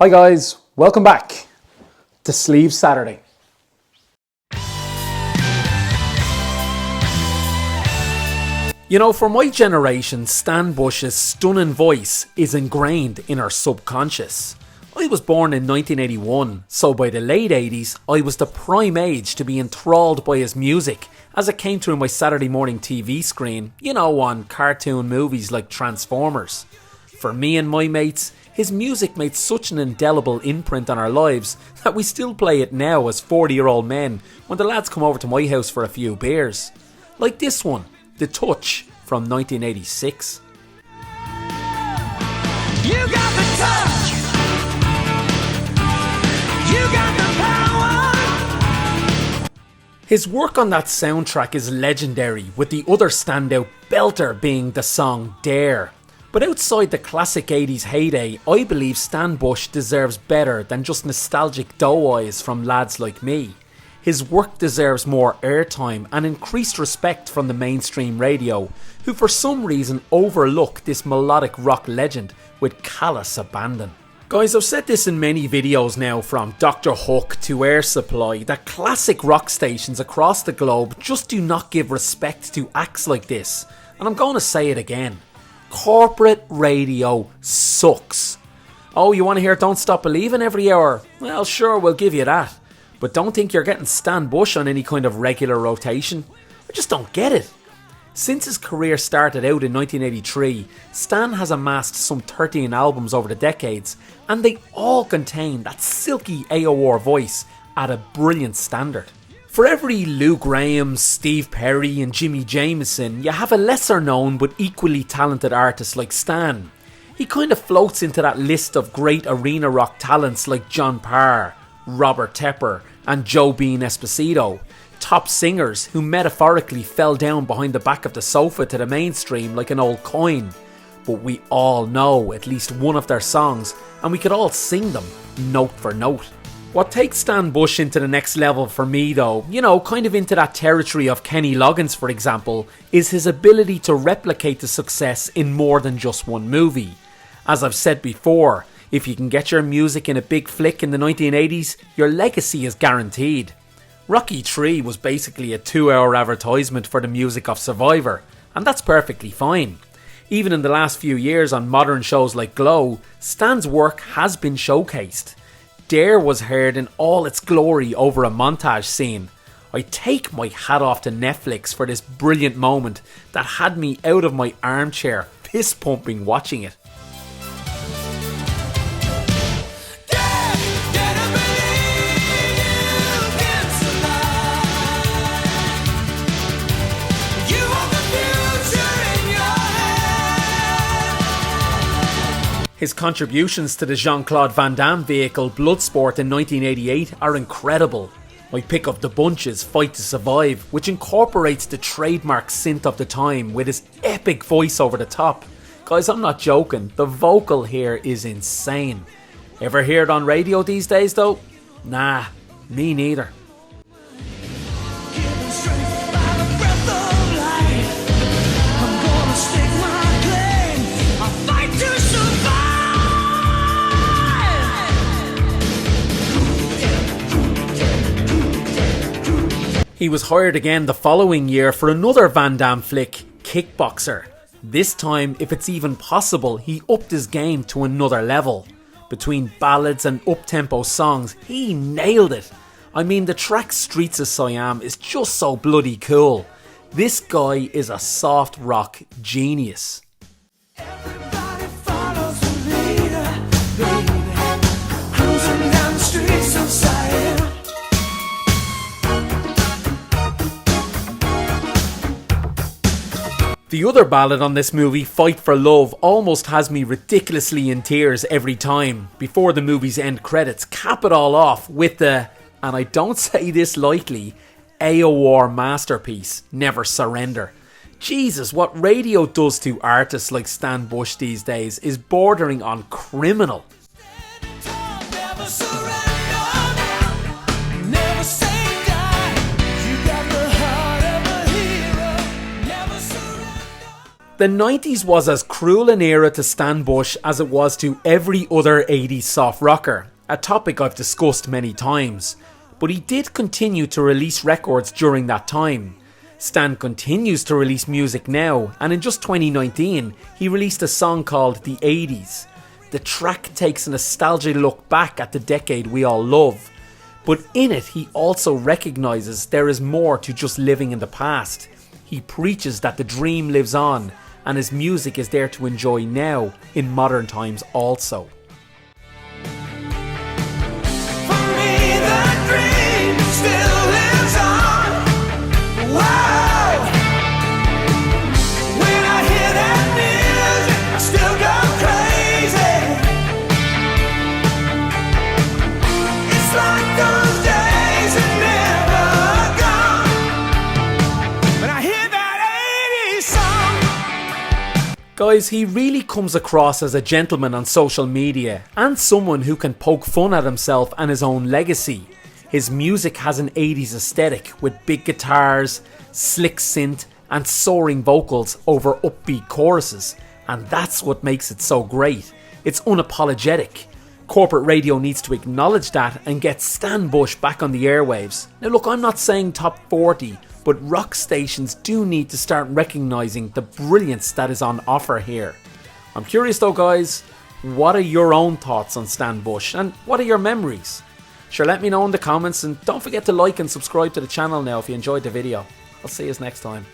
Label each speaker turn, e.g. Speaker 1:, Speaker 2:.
Speaker 1: Hi guys, welcome back to Sleeve Saturday. You know, for my generation, Stan Bush's stunning voice is ingrained in our subconscious. I was born in 1981, so by the late 80s, I was the prime age to be enthralled by his music as it came through my Saturday morning TV screen, you know, on cartoon movies like Transformers. For me and my mates, his music made such an indelible imprint on our lives that we still play it now as 40-year-old men when the lads come over to my house for a few beers. Like this one, The Touch from 1986.
Speaker 2: You got the touch. You got the power.
Speaker 1: His work on that soundtrack is legendary, with the other standout belter being the song Dare. But outside the classic 80s heyday, I believe Stan Bush deserves better than just nostalgic doe eyes from lads like me. His work deserves more airtime and increased respect from the mainstream radio, who for some reason overlook this melodic rock legend with callous abandon. Guys, I've said this in many videos now, from Dr. Hook to Air Supply, that classic rock stations across the globe just do not give respect to acts like this. And I'm going to say it again. Corporate radio sucks. Oh, you want to hear Don't Stop Believin' every hour? Well, sure, we'll give you that. But don't think you're getting Stan Bush on any kind of regular rotation. I just don't get it. Since his career started out in 1983, Stan has amassed some 13 albums over the decades, and they all contain that silky AOR voice at a brilliant standard. For every Lou Graham, Steve Perry and Jimmy Jameson, you have a lesser known but equally talented artist like Stan. He kind of floats into that list of great arena rock talents like John Parr, Robert Tepper and Joe Bean Esposito, top singers who metaphorically fell down behind the back of the sofa to the mainstream like an old coin. But we all know at least one of their songs, and we could all sing them note for note. What takes Stan Bush into the next level for me though, you know, kind of into that territory of Kenny Loggins for example, is his ability to replicate the success in more than just one movie. As I've said before, if you can get your music in a big flick in the 1980s, your legacy is guaranteed. Rocky III was basically a 2-hour advertisement for the music of Survivor, and that's perfectly fine. Even in the last few years on modern shows like Glow, Stan's work has been showcased. Dare was heard in all its glory over a montage scene. I take my hat off to Netflix for this brilliant moment that had me out of my armchair fist pumping watching it. His contributions to the Jean-Claude Van Damme vehicle Bloodsport in 1988 are incredible. My pick of the bunch's Fight to Survive, which incorporates the trademark synth of the time with his epic voice over the top. Guys, I'm not joking, the vocal here is insane. Ever hear it on radio these days though? Nah, me neither. He was hired again the following year for another Van Damme flick, Kickboxer. This time, if it's even possible, he upped his game to another level. Between ballads and up-tempo songs, he nailed it. I mean, the track Streets of Siam is just so bloody cool. This guy is a soft rock genius.
Speaker 2: Everybody follows the leader, baby, cruising down the streets of Siam.
Speaker 1: The other ballad on this movie, Fight for Love, almost has me ridiculously in tears every time. Before the movie's end credits, cap it all off with the, and I don't say this lightly, AOR masterpiece, Never Surrender. Jesus, what radio does to artists like Stan Bush these days is bordering on criminal. The 90s was as cruel an era to Stan Bush as it was to every other 80s soft rocker, a topic I've discussed many times. But he did continue to release records during that time. Stan continues to release music now, and in just 2019 he released a song called The 80s. The track takes a nostalgic look back at the decade we all love, but in it he also recognises there is more to just living in the past. He preaches that the dream lives on, and his music is there to enjoy now in modern times also.
Speaker 2: For me, the dream still lives on. Wow. When I hear that music, I still go crazy. It's like those days are never gone. When I hear that 80s song.
Speaker 1: Guys, he really comes across as a gentleman on social media and someone who can poke fun at himself and his own legacy. His music has an 80s aesthetic with big guitars, slick synth and soaring vocals over upbeat choruses, and that's what makes it so great. It's unapologetic. Corporate radio needs to acknowledge that and get Stan Bush back on the airwaves. Now look, I'm not saying top 40, but rock stations do need to start recognising the brilliance that is on offer here. I'm curious though guys, what are your own thoughts on Stan Bush and what are your memories? Sure, let me know in the comments, and don't forget to like and subscribe to the channel now if you enjoyed the video. I'll see you next time.